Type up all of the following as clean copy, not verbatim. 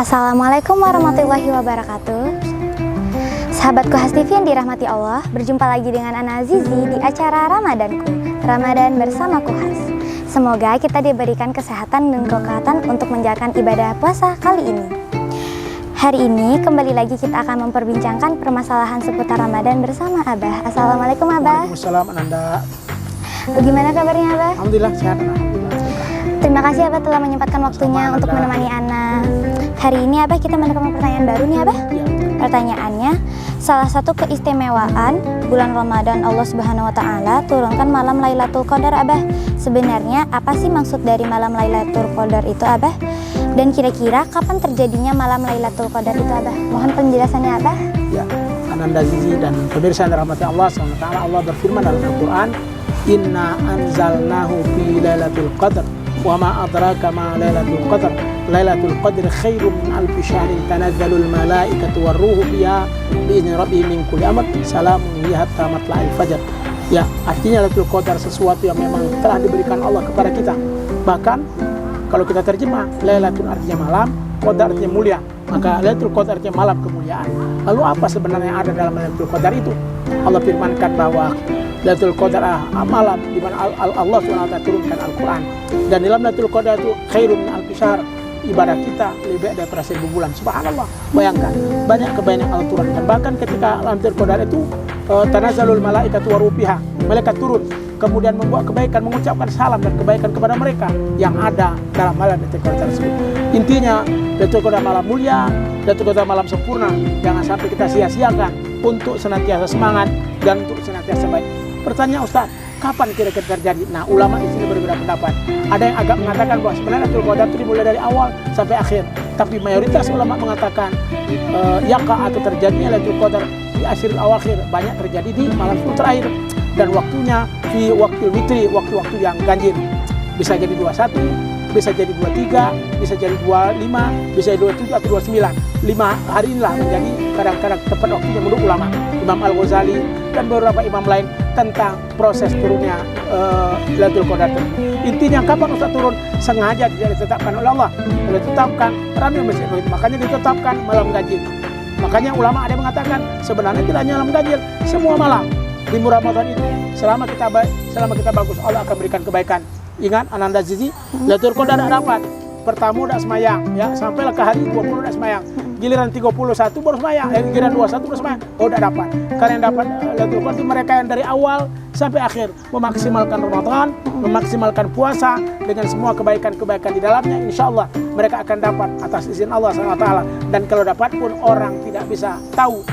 Assalamualaikum warahmatullahi wabarakatuh. Sahabatku Has TV yang dirahmati Allah, berjumpa lagi dengan Ana Azizi di acara Ramadanku, Ramadan bersama Kuhas. Semoga kita diberikan kesehatan dan kekuatan untuk menjalankan ibadah puasa kali ini. Hari ini kembali lagi kita akan memperbincangkan permasalahan seputar Ramadan bersama Abah. Assalamualaikum Abah. Waalaikumsalam Ananda. Bagaimana kabarnya Abah? Alhamdulillah sehat Ana. Terima kasih Abah telah menyempatkan waktunya untuk menemani Ana. Hari ini Abah kita mendapatkan pertanyaan baru nih Abah. Ya. Pertanyaannya, salah satu keistimewaan bulan Ramadan Allah Subhanahu wa taala turunkan malam Lailatul Qadar Abah. Sebenarnya apa sih maksud dari malam Lailatul Qadar itu Abah? Dan kira-kira kapan terjadinya malam Lailatul Qadar itu Abah? Mohon penjelasannya Abah. Ya, Ananda Zizi dan pemirsa yang dirahmati Allah SWT, Allah berfirman dalam Al-Quran, Inna anzalnahu fi Lailatul Qadar wa ma adraka ma Lailatul Qadar. Lailatul Qadr khairum min alfi syahrin tanazzalul malaikatu warruhu fiha bi'izni rabbihim min kulli amr salamun hiya hatta matla'il fajr. Ya, artinya Lailatul Qadar sesuatu yang memang telah diberikan Allah kepada kita. Bahkan kalau kita terjemah, Lailatul artinya malam, Qadar artinya mulia. Maka Lailatul Qadar artinya malam kemuliaan. Lalu apa sebenarnya yang ada dalam Lailatul Qadar itu? Allah firmankan bahwa Lailatul Qadar malam di mana Allah SWT turunkan Al-Quran. Dan dalam Lailatul Qadar itu khairum min alfi syahr. Ibadah kita lebih baik daripada 1000 bulan. Subhanallah. Bayangkan, banyak kebaikan yang Allah turunkan. Bahkan ketika Lailatul Qadar itu tanazzalul malaikatu waruhu fiha. Malaikat turun kemudian membuat kebaikan, mengucapkan salam dan kebaikan kepada mereka yang ada dalam malam Lailatul Qadar tersebut. Intinya, Lailatul Qadar malam mulia, Lailatul Qadar malam sempurna. Jangan sampai kita sia-siakan untuk senantiasa semangat dan untuk senantiasa baik. Pertanyaan Ustaz, kapan kira-kira terjadi? Nah, ulama di sini berbeda pendapat. Ada yang agak mengatakan bahwa sebenarnya Lailatul Qadar itu dimulai dari awal sampai akhir. Tapi mayoritas ulama mengatakan yaqa atau terjadinya Lailatul Qadar di akhir awakhir, banyak terjadi di malam terakhir. Dan waktunya di waktu witri, waktu-waktu yang ganjil. Bisa jadi 21, bisa jadi 23, bisa jadi 25, bisa jadi 27 atau 29. 5 hari inilah menjadi kadang-kadang tepat waktunya menurut ulama. Imam Al-Ghazali dan beberapa imam lain tentang proses turunnya Lailatul Qadar. Intinya kapan Ustaz turun? Sengaja tidak ditetapkan oleh Allah. Tidak ditetapkan, ramai masjid, makanya ditetapkan malam ganjil. Makanya ulama ada yang mengatakan sebenarnya tidak hanya malam ganjil, semua malam di Ramadan itu selama kita baik, selama kita bagus, Allah akan berikan kebaikan. Ingat Ananda Zizi, Lailatul Qadar tidak dapat. Pertama udah semayang, ya sampailah ke hari 20 udah semayang. Giliran 31 baru semayang, giliran 21 baru semayang. Oh, udah dapat. Karena yang dapat Lailatul Qadar mereka yang dari awal sampai akhir memaksimalkan Ramadan, memaksimalkan puasa dengan semua kebaikan-kebaikan di dalamnya. Insya Allah mereka akan dapat atas izin Allah SWT. Dan kalau dapat pun orang tidak bisa tahu,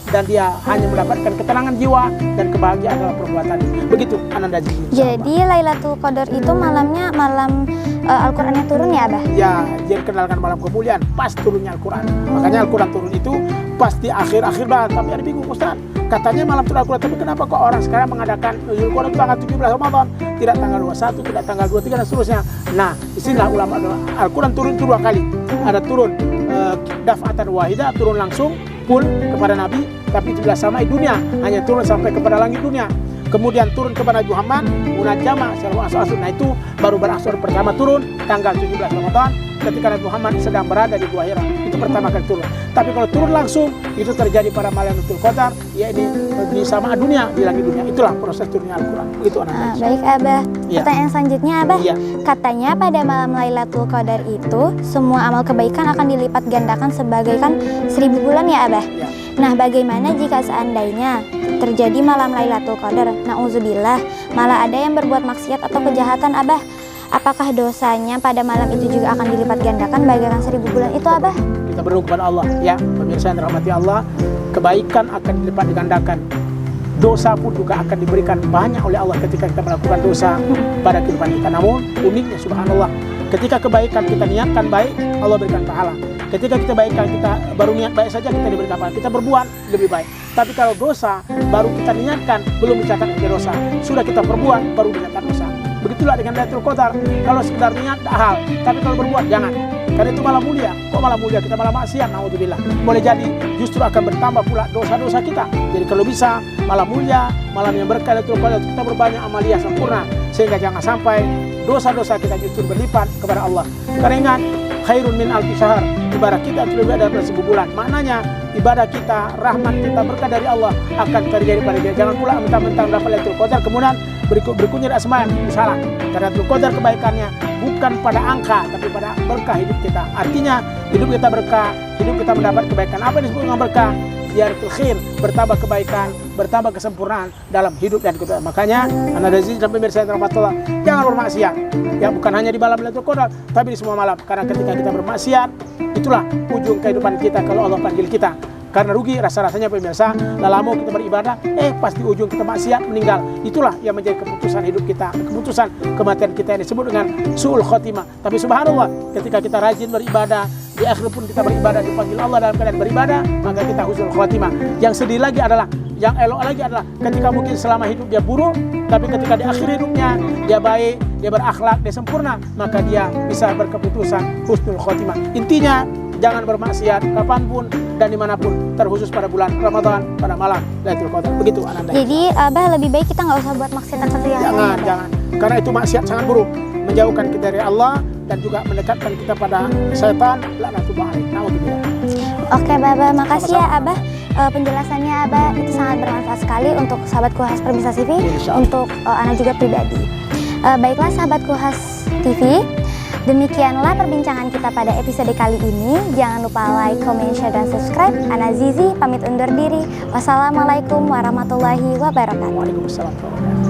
dan dia hanya mendapatkan ketenangan jiwa dan kebahagiaan dalam perbuatannya. Begitu Ananda Zizi. Jadi Lailatul Qadar itu malamnya malam Al-Qur'annya turun ya Abah? Ya, dia dikenalkan malam kemuliaan pas turunnya Al-Quran. Makanya Al-Quran turun itu pas di akhir-akhir banget. Tapi ada bingung Ustaz, katanya malam turun Al-Quran, tapi kenapa kok orang sekarang mengadakan Al-Quran tanggal 17 Ramadan, tidak tanggal 21, tidak tanggal 23 dan seterusnya. Nah, disinilah ulama Al-Quran turun itu 2 kali. Ada turun daf'atan wahidah, turun langsung full kepada Nabi, tapi tidak sampai dunia, hanya turun sampai kepada langit dunia. Kemudian turun kepada Muhammad, munajjama secara asal-asal. Nah, itu baru berakhir pertama turun tanggal 17 Ramadan ketika Nabi Muhammad sedang berada di Gua Hira. Itu pertama kali turun. Tapi kalau turun langsung itu terjadi pada malam Lailatul Qadar, yakni di sama dunia, di langit dunia. Itulah proses turunnya Al-Quran. Begitu anak-anak. Baik Abah. Ya. Pertanyaan selanjutnya Abah. Ya. Katanya pada malam Lailatul Qadar itu semua amal kebaikan akan dilipat gandakan sebagaikan 1000 bulan ya Abah. Ya. Nah, bagaimana jika seandainya terjadi malam Lailatul Qadar, na'udzubillah, malah ada yang berbuat maksiat atau kejahatan Abah? Apakah dosanya pada malam itu juga akan dilipat gandakan bagaikan 1000 bulan itu Abah? Kita berdoa kepada Allah, ya pemirsa yang dirahmati Allah, kebaikan akan dilipat gandakan. Dosa pun juga akan diberikan banyak oleh Allah ketika kita melakukan dosa pada kehidupan kita. Namun uniknya subhanallah, ketika kebaikan kita niatkan baik, Allah berikan pahala. Ketika kita baikkan, kita baru niat baik saja, kita diberikan pahala. Kita berbuat lebih baik. Tapi kalau dosa baru kita niatkan, belum dicatat sebagai dosa. Sudah kita perbuat, baru dicatat dosa. Begitulah dengan Lailatul Qadar. Kalau sekedar niat, tak hal. Tapi kalau berbuat, jangan. Karena itu malam mulia. Kok malam mulia? Kita malam maksiat, naudzubillah. Boleh jadi justru akan bertambah pula dosa-dosa kita. Jadi kalau bisa, malam mulia, malam yang berkah Lailatul Qadar, kita berbanyak amalia sempurna. Sehingga jangan sampai dosa-dosa kita justru berlipat kepada Allah. Karena ingat, khairun min alfi syahr. ibadah kita itu lebih daripada 1000 bulan. Maknanya ibadah kita, rahmat kita, berkah dari Allah akan terjadi pada kita. Jangan pula mentang-mentang dapat Lailatul Qadar kemudian berikutnya tidak semayang. Salah. Karena Lailatul Qadar kebaikannya bukan pada angka tapi pada berkah hidup kita. Artinya hidup kita berkah, hidup kita mendapat kebaikan. Apa yang disebut dengan berkah? Ziyaratul khair, bertambah kebaikan, bertambah kesempurnaan dalam hidup dan kehidupan. Makanya anak Aziz dan pemirsa yang rahmatullah, jangan bermaksiat. Ya, bukan hanya di malam Lailatul Qadar, tapi di semua malam. Karena ketika kita bermaksiat, itulah ujung kehidupan kita kalau Allah panggil kita. Karena rugi rasa-rasanya pemirsa, lama kita beribadah, pas di ujung kita maksiat meninggal. Itulah yang menjadi keputusan hidup kita, keputusan kematian kita yang disebut dengan su'ul khotimah. Tapi subhanallah, ketika kita rajin beribadah, di akhir pun kita beribadah, dipanggil Allah dalam keadaan beribadah, maka kita husnul khotimah. Yang sedih lagi adalah, yang elok lagi adalah ketika mungkin selama hidup dia buruk, tapi ketika di akhir hidupnya dia baik, dia berakhlak, dia sempurna, maka dia bisa berkeputusan husnul khotimah. Intinya, jangan bermaksiat kapanpun dan dimanapun, terkhusus pada bulan Ramadan, pada malam Lailatul Qadar. Begitu Ananda. Jadi Abah lebih baik kita nggak usah buat maksiat seperti yang lain. Jangan. Karena itu maksiat sangat buruk, menjauhkan kita dari Allah dan juga mendekatkan kita pada setan. Laknatullah alaih. Nauzubillah. Oke Abah, makasih ya Abah. Penjelasannya Abah itu sangat bermanfaat sekali untuk sahabat Kuhas Permisa TV, untuk Ana juga pribadi. Baiklah sahabat Kuhas TV, demikianlah perbincangan kita pada episode kali ini. Jangan lupa like, comment, share, dan subscribe. Ana Zizi pamit undur diri. Wassalamualaikum warahmatullahi wabarakatuh. Waalaikumsalam.